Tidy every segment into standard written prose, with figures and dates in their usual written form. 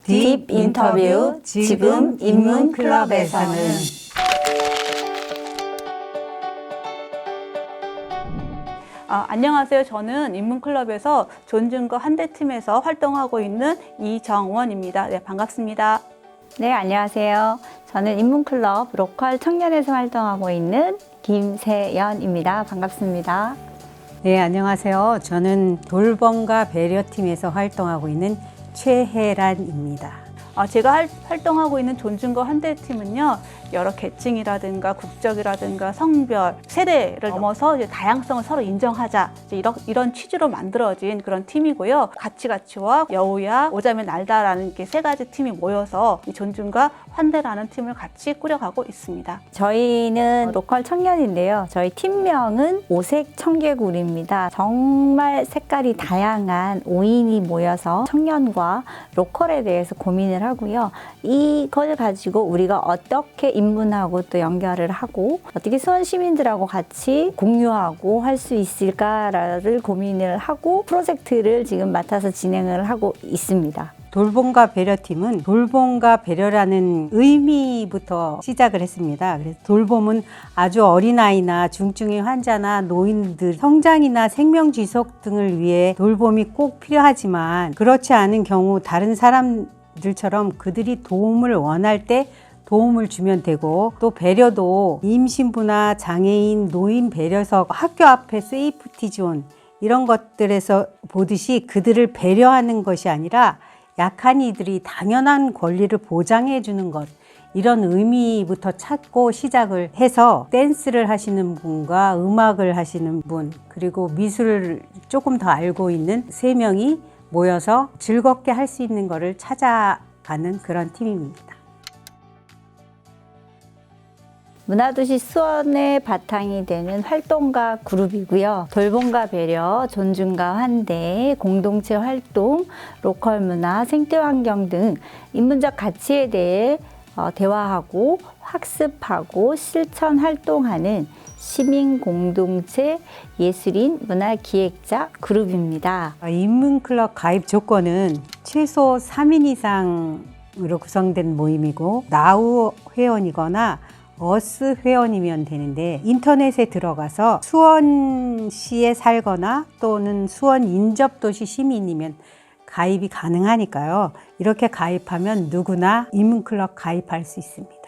딥 인터뷰 지금 인문클럽에서는. 안녕하세요. 저는 인문클럽에서 존중과 환대팀에서 활동하고 있는 이정원입니다. 네, 반갑습니다. 네, 안녕하세요. 저는 인문클럽 로컬 청년에서 활동하고 있는 김세연입니다. 반갑습니다. 네, 안녕하세요. 저는 돌봄과 배려팀에서 활동하고 있는 최혜란입니다. 제가 활동하고 있는 존중과 환대팀은요, 여러 계층이라든가 국적이라든가 성별, 세대를 넘어서 이제 다양성을 서로 인정하자, 이제 이런 취지로 만들어진 그런 팀이고요. 가치와 여우야, 오자면 날다라는 이렇게 세 가지 팀이 모여서 이 존중과 환대라는 팀을 같이 꾸려가고 있습니다. 저희는 로컬 청년인데요. 저희 팀명은 오색 청개구리입니다. 정말 색깔이 다양한 5인이 모여서 청년과 로컬에 대해서 고민을 하고요. 이걸 가지고 우리가 어떻게 인문하고 또 연결을 하고 어떻게 수원 시민들하고 같이 공유하고 할 수 있을까를 고민을 하고 프로젝트를 지금 맡아서 진행을 하고 있습니다. 돌봄과 배려팀은 돌봄과 배려라는 의미부터 시작을 했습니다. 그래서 돌봄은 아주 어린아이나 중증의 환자나 노인들 성장이나 생명 지속 등을 위해 돌봄이 꼭 필요하지만 그렇지 않은 경우 다른 사람들처럼 그들이 도움을 원할 때 도움을 주면 되고, 또 배려도 임신부나 장애인, 노인 배려석, 학교 앞에 세이프티 존 이런 것들에서 보듯이 그들을 배려하는 것이 아니라 약한 이들이 당연한 권리를 보장해 주는 것, 이런 의미부터 찾고 시작을 해서 댄스를 하시는 분과 음악을 하시는 분, 그리고 미술을 조금 더 알고 있는 3명이 모여서 즐겁게 할 수 있는 것을 찾아가는 그런 팀입니다. 문화도시 수원의 바탕이 되는 활동가 그룹이고요. 돌봄과 배려, 존중과 환대, 공동체 활동, 로컬 문화, 생태 환경 등 인문적 가치에 대해 대화하고 학습하고 실천 활동하는 시민 공동체 예술인 문화 기획자 그룹입니다. 인문클럽 가입 조건은 최소 3인 이상으로 구성된 모임이고 나우 회원이거나 어스 회원이면 되는데, 인터넷에 들어가서 수원시에 살거나 또는 수원 인접도시 시민이면 가입이 가능하니까요. 이렇게 가입하면 누구나 인문클럽 가입할 수 있습니다.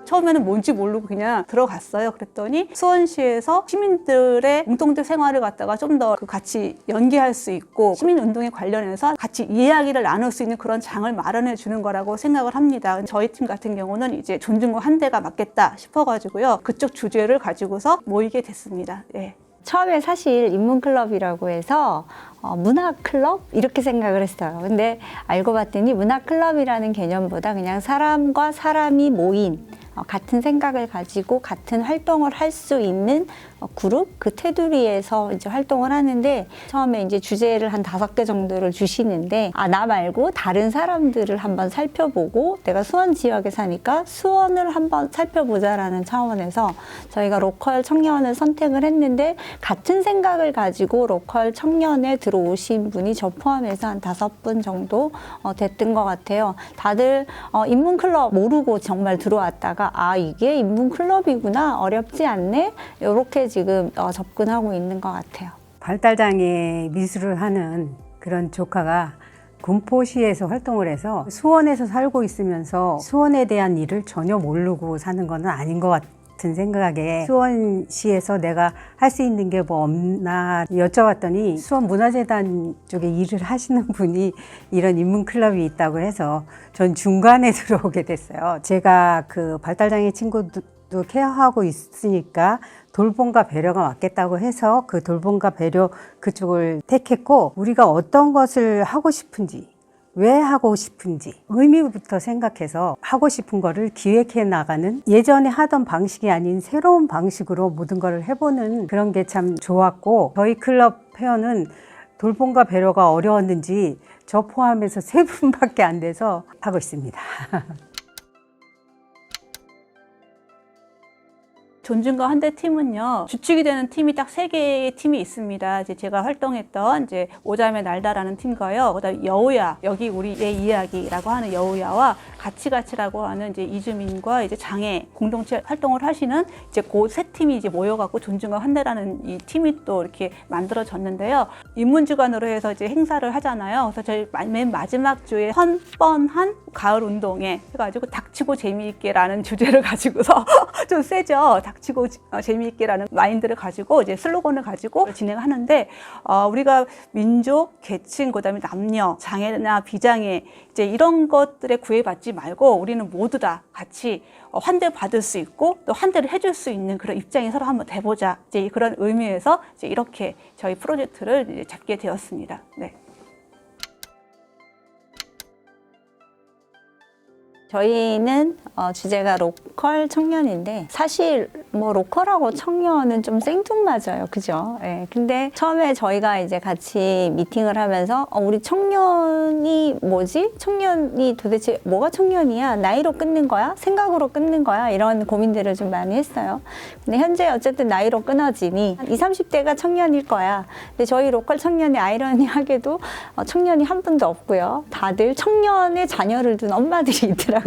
처음에는 뭔지 모르고 그냥 들어갔어요. 그랬더니 수원시에서 시민들의 공동체 생활을 갖다가 좀 더 같이 연계할 수 있고 시민운동에 관련해서 같이 이야기를 나눌 수 있는 그런 장을 마련해 주는 거라고 생각을 합니다. 저희 팀 같은 경우는 이제 존중과 환대가 맞겠다 싶어가지고요. 그쪽 주제를 가지고서 모이게 됐습니다. 예. 처음에 사실 인문클럽이라고 해서 문화클럽? 이렇게 생각을 했어요. 근데 알고 봤더니 문화클럽이라는 개념보다 그냥 사람과 사람이 모인 같은 생각을 가지고 같은 활동을 할 수 있는 그룹, 그 테두리에서 이제 활동을 하는데, 처음에 이제 주제를 한 5개 정도를 주시는데, 나 말고 다른 사람들을 한번 살펴보고, 내가 수원 지역에 사니까 수원을 한번 살펴보자라는 차원에서 저희가 로컬 청년을 선택을 했는데, 같은 생각을 가지고 로컬 청년에 들어오신 분이 저 포함해서 한 5분 정도 됐던 것 같아요. 다들 인문클럽 모르고 정말 들어왔다가 이게 인문클럽이구나, 어렵지 않네, 이렇게 지금 접근하고 있는 것 같아요. 발달장애 미술을 하는 그런 조카가 군포시에서 활동을 해서 수원에서 살고 있으면서 수원에 대한 일을 전혀 모르고 사는 건 아닌 것 같은 생각에, 수원시에서 내가 할 수 있는 게 뭐 없나 여쭤봤더니 수원문화재단 쪽에 일을 하시는 분이 이런 인문클럽이 있다고 해서 전 중간에 들어오게 됐어요. 제가 그 발달장애 친구도 케어하고 있으니까 돌봄과 배려가 맞겠다고 해서 그 돌봄과 배려 그쪽을 택했고, 우리가 어떤 것을 하고 싶은지, 왜 하고 싶은지 의미부터 생각해서 하고 싶은 거를 기획해 나가는, 예전에 하던 방식이 아닌 새로운 방식으로 모든 걸 해보는 그런 게 참 좋았고, 저희 클럽 회원은 돌봄과 배려가 어려웠는지 저 포함해서 3분밖에 안 돼서 하고 있습니다. 존중과 환대 팀은요, 주축이 되는 팀이 딱 3개의 팀이 있습니다. 이제 제가 활동했던 이제 오자매 날다라는 팀과요, 그다음에 여우야, 여기 우리의 이야기라고 하는 여우야와 가치라고 하는 이제 이주민과 이제 장애 공동체 활동을 하시는 이제 그 세 팀이 이제 모여갖고 존중과 환대라는 이 팀이 또 이렇게 만들어졌는데요. 인문주간으로 해서 이제 행사를 하잖아요. 그래서 저희 맨 마지막 주에 헌뻔한 가을 운동회 해가지고 닥치고 재미있게라는 주제를 가지고서 좀 세죠. 닥치고 재미있게라는 마인드를 가지고 이제 슬로건을 가지고 진행하는데, 우리가 민족, 계층, 그다음에 남녀, 장애나 비장애 이제 이런 것들에 구애받지 말고 우리는 모두 다 같이 환대받을 수 있고 또 환대를 해줄 수 있는 그런 입장에 서로 한번 돼보자. 이제 그런 의미에서 이제 이렇게 저희 프로젝트를 이제 잡게 되었습니다. 네. 저희는 주제가 로컬 청년인데, 사실 뭐 로컬하고 청년은 좀 생뚱맞아요. 그죠? 예. 근데 처음에 저희가 이제 같이 미팅을 하면서 우리 청년이 뭐지? 청년이 도대체 뭐가 청년이야? 나이로 끊는 거야? 생각으로 끊는 거야? 이런 고민들을 좀 많이 했어요. 근데 현재 어쨌든 나이로 끊어지니 20, 30대가 청년일 거야. 근데 저희 로컬 청년이 아이러니하게도 청년이 한 분도 없고요. 다들 청년의 자녀를 둔 엄마들이 있더라고요.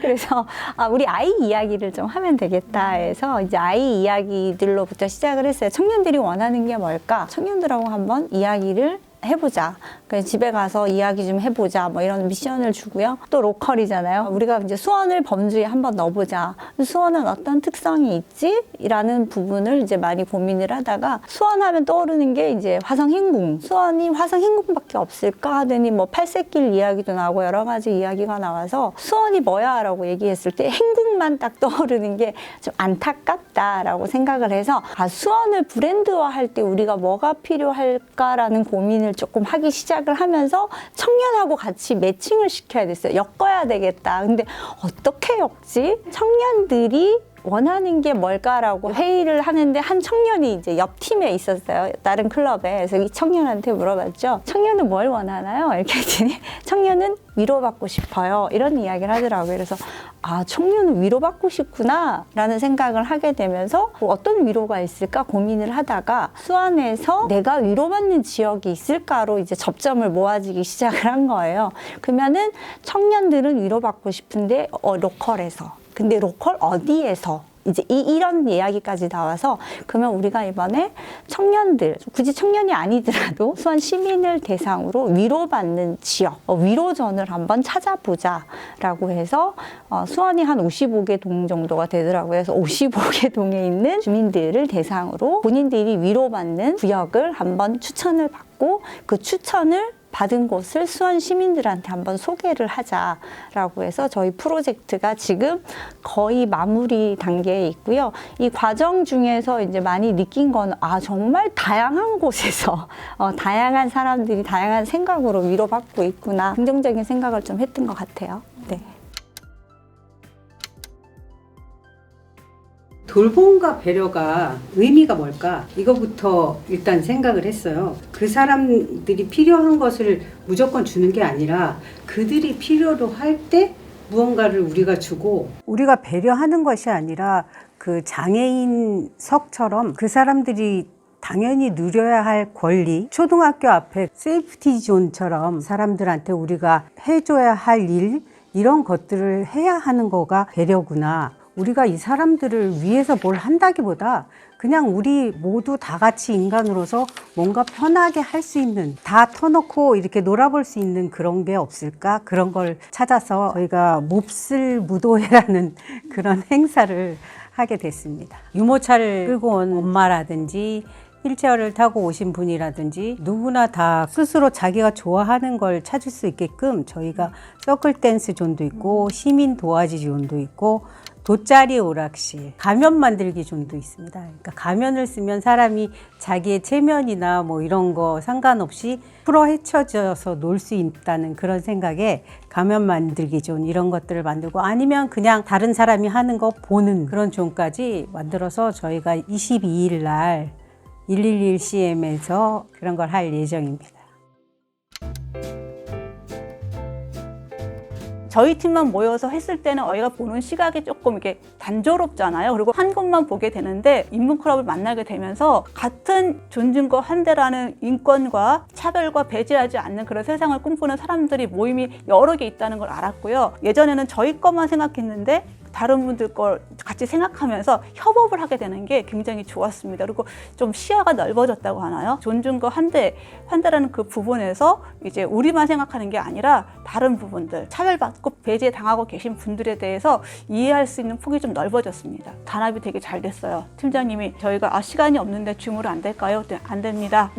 그래서 우리 아이 이야기를 좀 하면 되겠다 해서 이제 아이 이야기들로부터 시작을 했어요. 청년들이 원하는 게 뭘까? 청년들하고 한번 이야기를 해보자. 그래서 집에 가서 이야기 좀 해보자. 뭐 이런 미션을 주고요. 또 로컬이잖아요. 우리가 이제 수원을 범주에 한번 넣어보자. 수원은 어떤 특성이 있지? 라는 부분을 이제 많이 고민을 하다가, 수원하면 떠오르는 게 이제 화성행궁. 수원이 화성행궁밖에 없을까 하더니 뭐 팔색길 이야기도 나오고 여러 가지 이야기가 나와서 수원이 뭐야? 라고 얘기했을 때 행궁만 딱 떠오르는 게 좀 안타깝다라고 생각을 해서, 수원을 브랜드화 할 때 우리가 뭐가 필요할까라는 고민을 조금 하기 시작을 하면서 청년하고 같이 매칭을 시켜야 됐어요. 엮어야 되겠다. 근데 어떻게 엮지? 청년들이 원하는 게 뭘까라고 회의를 하는데, 한 청년이 이제 옆 팀에 있었어요. 다른 클럽에. 그래서 이 청년한테 물어봤죠. 청년은 뭘 원하나요? 이렇게 했더니 청년은 위로받고 싶어요. 이런 이야기를 하더라고요. 그래서 청년은 위로받고 싶구나 라는 생각을 하게 되면서 어떤 위로가 있을까 고민을 하다가, 수원에서 내가 위로받는 지역이 있을까로 이제 접점을 모아지기 시작을 한 거예요. 그러면은 청년들은 위로받고 싶은데 로컬에서. 근데 로컬 어디에서? 이제 이런 이야기까지 나와서, 그러면 우리가 이번에 청년들, 굳이 청년이 아니더라도 수원 시민을 대상으로 위로받는 지역, 위로전을 한번 찾아보자라고 해서 수원이 한 55개 동 정도가 되더라고요. 그래서 55개 동에 있는 주민들을 대상으로 본인들이 위로받는 구역을 한번 추천을 받고, 그 추천을 받은 곳을 수원 시민들한테 한번 소개를 하자라고 해서 저희 프로젝트가 지금 거의 마무리 단계에 있고요. 이 과정 중에서 이제 많이 느낀 건 정말 다양한 곳에서 다양한 사람들이 다양한 생각으로 위로받고 있구나. 긍정적인 생각을 좀 했던 것 같아요. 네. 돌봄과 배려가 의미가 뭘까? 이거부터 일단 생각을 했어요. 그 사람들이 필요한 것을 무조건 주는 게 아니라 그들이 필요로 할 때 무언가를 우리가 주고, 우리가 배려하는 것이 아니라 그 장애인석처럼 그 사람들이 당연히 누려야 할 권리, 초등학교 앞에 세이프티 존처럼 사람들한테 우리가 해줘야 할 일, 이런 것들을 해야 하는 거가 배려구나. 우리가 이 사람들을 위해서 뭘 한다기보다 그냥 우리 모두 다 같이 인간으로서 뭔가 편하게 할 수 있는, 다 터놓고 이렇게 놀아볼 수 있는 그런 게 없을까? 그런 걸 찾아서 저희가 몹쓸 무도회라는 그런 행사를 하게 됐습니다. 유모차를 끌고 온 엄마라든지 휠체어를 타고 오신 분이라든지 누구나 다 스스로 자기가 좋아하는 걸 찾을 수 있게끔 저희가 서클 댄스 존도 있고 시민 도화지 존도 있고 돗자리 오락실, 가면 만들기 존도 있습니다. 그러니까 가면을 쓰면 사람이 자기의 체면이나 뭐 이런 거 상관없이 풀어 헤쳐져서 놀 수 있다는 그런 생각에 가면 만들기 존 이런 것들을 만들고, 아니면 그냥 다른 사람이 하는 거 보는 그런 존까지 만들어서 저희가 22일 날 111CM에서 그런 걸 할 예정입니다. 저희 팀만 모여서 했을 때는 저희가 보는 시각이 조금 이렇게 단조롭잖아요. 그리고 한 곳만 보게 되는데 인문클럽을 만나게 되면서 같은 존중과 환대라는 인권과 차별과 배제하지 않는 그런 세상을 꿈꾸는 사람들이 모임이 여러 개 있다는 걸 알았고요. 예전에는 저희 것만 생각했는데 다른 분들 걸 같이 생각하면서 협업을 하게 되는 게 굉장히 좋았습니다. 그리고 좀 시야가 넓어졌다고 하나요? 존중과 환대라는 그 부분에서 이제 우리만 생각하는 게 아니라 다른 부분들, 차별받고 배제당하고 계신 분들에 대해서 이해할 수 있는 폭이 좀 넓어졌습니다. 단합이 되게 잘 됐어요. 팀장님이 저희가 시간이 없는데 줌으로 안 될까요? 네, 안 됩니다.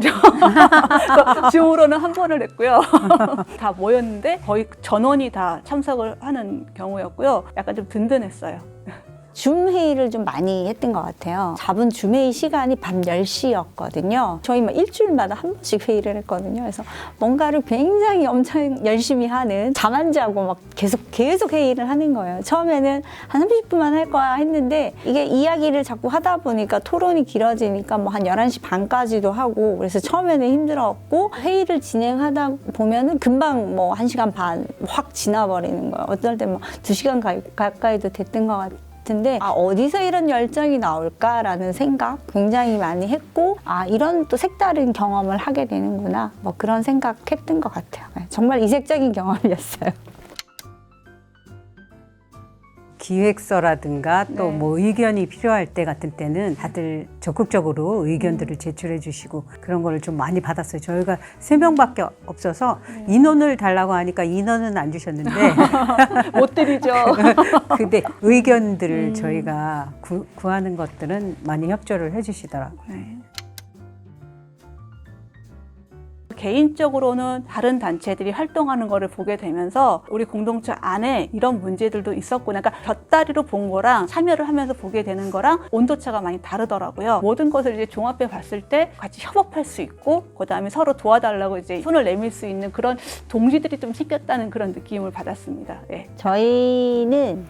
줌으로는 한 번을 했고요. 다 모였는데 거의 전원이 다 참석을 하는 경우였고요. 약간 좀 든든했어요. 줌 회의를 좀 많이 했던 것 같아요. 잡은 줌 회의 시간이 밤 10시였거든요. 저희 막 일주일마다 한 번씩 회의를 했거든요. 그래서 뭔가를 굉장히 엄청 열심히 하는, 잠 안 자고 막 계속 회의를 하는 거예요. 처음에는 한 30분만 할 거야 했는데 이게 이야기를 자꾸 하다 보니까 토론이 길어지니까 뭐 한 11시 반까지도 하고, 그래서 처음에는 힘들었고, 회의를 진행하다 보면은 금방 뭐 1시간 반 확 지나버리는 거예요. 어떨 때 뭐 2시간 가까이도 됐던 것 같아요. 근데 어디서 이런 열정이 나올까라는 생각 굉장히 많이 했고, 이런 또 색다른 경험을 하게 되는구나, 뭐 그런 생각했던 것 같아요. 정말 이색적인 경험이었어요. 기획서라든가 또 네. 뭐 의견이 필요할 때 같은 때는 다들 적극적으로 의견들을 제출해 주시고 그런 거를 좀 많이 받았어요. 저희가 3명밖에 없어서 인원을 달라고 하니까 인원은 안 주셨는데 못 드리죠. 근데 의견들을 저희가 구하는 것들은 많이 협조를 해 주시더라고요. 네. 개인적으로는 다른 단체들이 활동하는 거를 보게 되면서 우리 공동체 안에 이런 문제들도 있었구나. 그러니까 곁다리로 본 거랑 참여를 하면서 보게 되는 거랑 온도차가 많이 다르더라고요. 모든 것을 이제 종합해 봤을 때 같이 협업할 수 있고, 그다음에 서로 도와달라고 이제 손을 내밀 수 있는 그런 동지들이 좀 생겼다는 그런 느낌을 받았습니다. 네. 저희는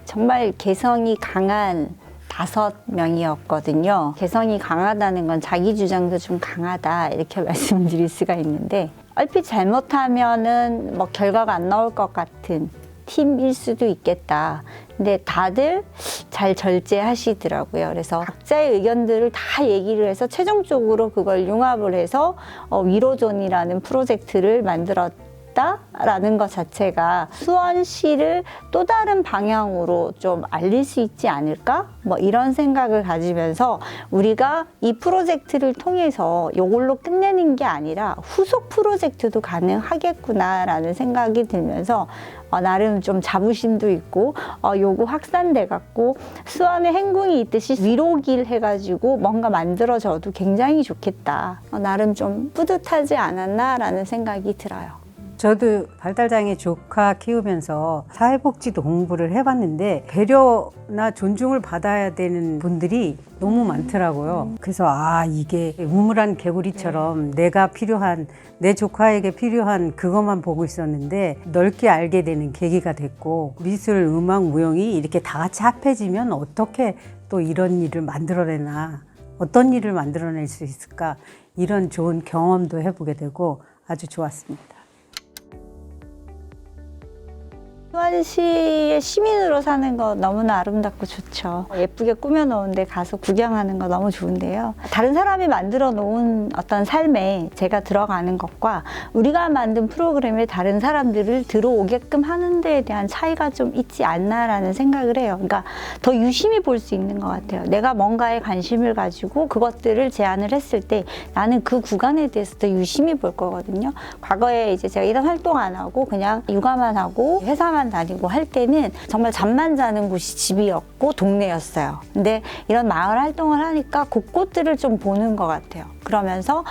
정말 개성이 강한 5명이었거든요. 개성이 강하다는 건 자기 주장도 좀 강하다, 이렇게 말씀드릴 수가 있는데, 얼핏 잘못하면은 뭐 결과가 안 나올 것 같은 팀일 수도 있겠다. 근데 다들 잘 절제하시더라고요. 그래서 각자의 의견들을 다 얘기를 해서 최종적으로 그걸 융합을 해서 위로존이라는 프로젝트를 만들었다라는 것 자체가 수원시를 또 다른 방향으로 좀 알릴 수 있지 않을까? 뭐 이런 생각을 가지면서 우리가 이 프로젝트를 통해서 이걸로 끝내는 게 아니라 후속 프로젝트도 가능하겠구나라는 생각이 들면서 나름 좀 자부심도 있고, 요거 확산돼 갖고 수원에 행궁이 있듯이 위로길 해가지고 뭔가 만들어져도 굉장히 좋겠다, 나름 좀 뿌듯하지 않았나라는 생각이 들어요. 저도 발달장애 조카 키우면서 사회복지도 공부를 해봤는데 배려나 존중을 받아야 되는 분들이 너무 많더라고요. 그래서 이게 우물안 개구리처럼 내가 필요한, 내 조카에게 필요한 그것만 보고 있었는데 넓게 알게 되는 계기가 됐고, 미술, 음악, 무용이 이렇게 다 같이 합해지면 어떻게 또 이런 일을 만들어내나, 어떤 일을 만들어낼 수 있을까, 이런 좋은 경험도 해보게 되고 아주 좋았습니다. 수원시의 시민으로 사는 거 너무나 아름답고 좋죠. 예쁘게 꾸며놓은 데 가서 구경하는 거 너무 좋은데요. 다른 사람이 만들어 놓은 어떤 삶에 제가 들어가는 것과 우리가 만든 프로그램에 다른 사람들을 들어오게끔 하는 데에 대한 차이가 좀 있지 않나라는 생각을 해요. 그러니까 더 유심히 볼 수 있는 것 같아요. 내가 뭔가에 관심을 가지고 그것들을 제안을 했을 때 나는 그 구간에 대해서 더 유심히 볼 거거든요. 과거에 이제 제가 이런 활동 안 하고 그냥 육아만 하고 회사만 다니고 할 때는 정말 잠만 자는 곳이 집이었고 동네였어요. 근데 이런 마을 활동을 하니까 곳곳들을 좀 보는 것 같아요. 그러면서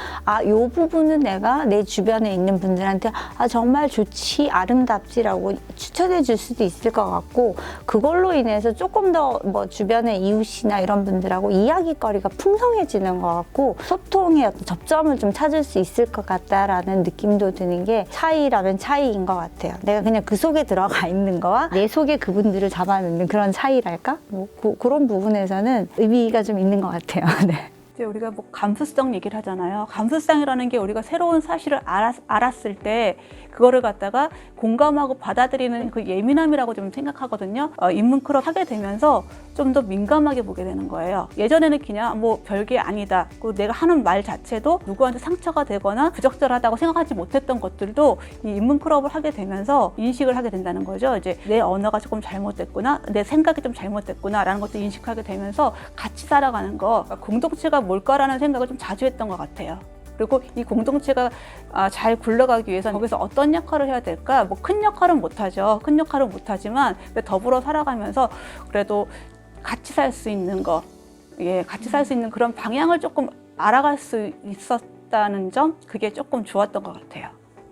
요 부분은 내가 내 주변에 있는 분들한테 정말 좋지, 아름답지라고 추천해 줄 수도 있을 것 같고, 그걸로 인해서 조금 더 뭐 주변의 이웃이나 이런 분들하고 이야기거리가 풍성해지는 것 같고 소통의 어떤 접점을 좀 찾을 수 있을 것 같다라는 느낌도 드는 게 차이라면 차이인 것 같아요. 내가 그냥 그 속에 들어가 있는 거와 내 속에 그분들을 잡아놓는 그런 차이랄까? 뭐 그런 부분에서는 의미가 좀 있는 것 같아요. 네. 이제 우리가 뭐 감수성 얘기를 하잖아요. 감수성이라는 게 우리가 새로운 사실을 알았을 때 그거를 갖다가 공감하고 받아들이는 그 예민함이라고 좀 생각하거든요. 인문 클럽 하게 되면서 좀 더 민감하게 보게 되는 거예요. 예전에는 그냥 뭐 별게 아니다. 그리고 내가 하는 말 자체도 누구한테 상처가 되거나 부적절하다고 생각하지 못했던 것들도 이 인문 클럽을 하게 되면서 인식을 하게 된다는 거죠. 이제 내 언어가 조금 잘못됐구나, 내 생각이 좀 잘못됐구나라는 것도 인식하게 되면서 같이 살아가는 거, 공동체가 뭘까라는 생각을 좀 자주 했던 것 같아요. 그리고 이 공동체가 잘 굴러가기 위해서 거기서 어떤 역할을 해야 될까? 뭐 큰 역할은 못하죠. 큰 역할은 못하지만 더불어 살아가면서 그래도 같이 살 수 있는 거, 같이 살 수 있는 그런 방향을 조금 알아갈 수 있었다는 점, 그게 조금 좋았던 것 같아요.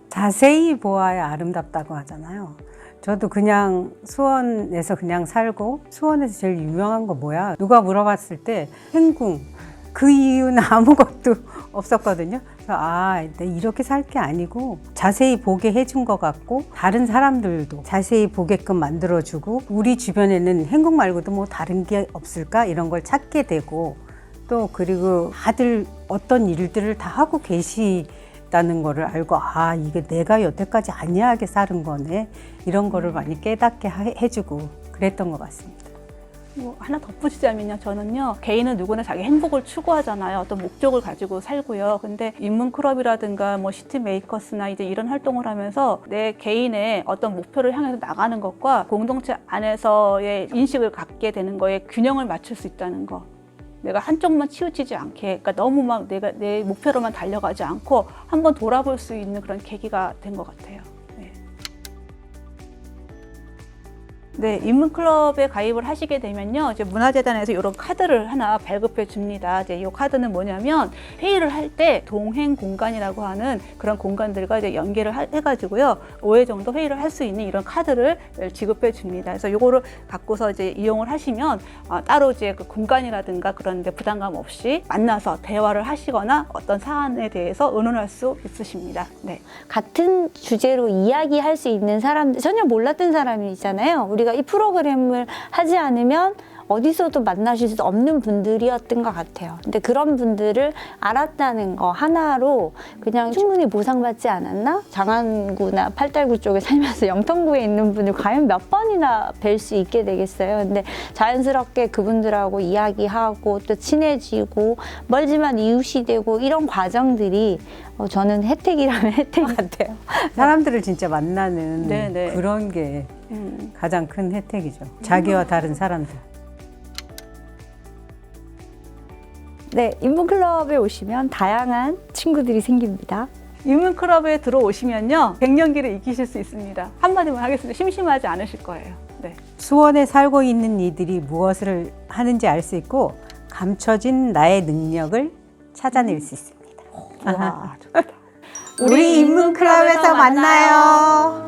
자세히 보아야 아름답다고 하잖아요. 저도 그냥 수원에서 그냥 살고 수원에서 제일 유명한 거 뭐야? 누가 물어봤을 때 행궁. 그 이유는 아무것도 없었거든요. 그래서 이렇게 살 게 아니고 자세히 보게 해준 것 같고 다른 사람들도 자세히 보게끔 만들어주고 우리 주변에는 행궁 말고도 뭐 다른 게 없을까 이런 걸 찾게 되고 또 그리고 다들 어떤 일들을 다 하고 계시다는 거를 알고 이게 내가 여태까지 안이하게 사는 거네 이런 거를 많이 깨닫게 해주고 그랬던 것 같습니다. 뭐 하나 덧붙이자면요, 저는요, 개인은 누구나 자기 행복을 추구하잖아요. 어떤 목적을 가지고 살고요. 근데 인문 클럽이라든가 뭐 시티 메이커스나 이제 이런 활동을 하면서 내 개인의 어떤 목표를 향해서 나가는 것과 공동체 안에서의 인식을 갖게 되는 거에 균형을 맞출 수 있다는 거. 내가 한쪽만 치우치지 않게, 그러니까 너무 막 내가 내 목표로만 달려가지 않고 한번 돌아볼 수 있는 그런 계기가 된 것 같아요. 네, 인문클럽에 가입을 하시게 되면요, 이제 문화재단에서 이런 카드를 하나 발급해 줍니다. 이제 이 카드는 뭐냐면 회의를 할 때 동행 공간이라고 하는 그런 공간들과 이제 연계를 해가지고요, 5회 정도 회의를 할 수 있는 이런 카드를 지급해 줍니다. 그래서 이거를 갖고서 이제 이용을 하시면 따로 이제 그 공간이라든가 그런 데 부담감 없이 만나서 대화를 하시거나 어떤 사안에 대해서 의논할 수 있으십니다. 네. 같은 주제로 이야기할 수 있는 사람들, 전혀 몰랐던 사람이 있잖아요. 우리가 이 프로그램을 하지 않으면 어디서도 만나실 수 없는 분들이었던 것 같아요. 근데 그런 분들을 알았다는 거 하나로 그냥 충분히 보상받지 않았나? 장안구나 팔달구 쪽에 살면서 영통구에 있는 분을 과연 몇 번이나 뵐 수 있게 되겠어요. 근데 자연스럽게 그분들하고 이야기하고 또 친해지고 멀지만 이웃이 되고 이런 과정들이 저는 혜택이라면 혜택 같아요. 사람들을 진짜 만나는 네네. 그런 게 가장 큰 혜택이죠. 자기와 다른 사람들. 네, 인문클럽에 오시면 다양한 친구들이 생깁니다. 인문클럽에 들어오시면요, 갱년기를 이기실 수 있습니다. 한마디만 하겠습니다. 심심하지 않으실 거예요. 네. 수원에 살고 있는 이들이 무엇을 하는지 알 수 있고 감춰진 나의 능력을 찾아낼 수 있습니다. 와, 좋다. 우리 인문클럽에서 만나요.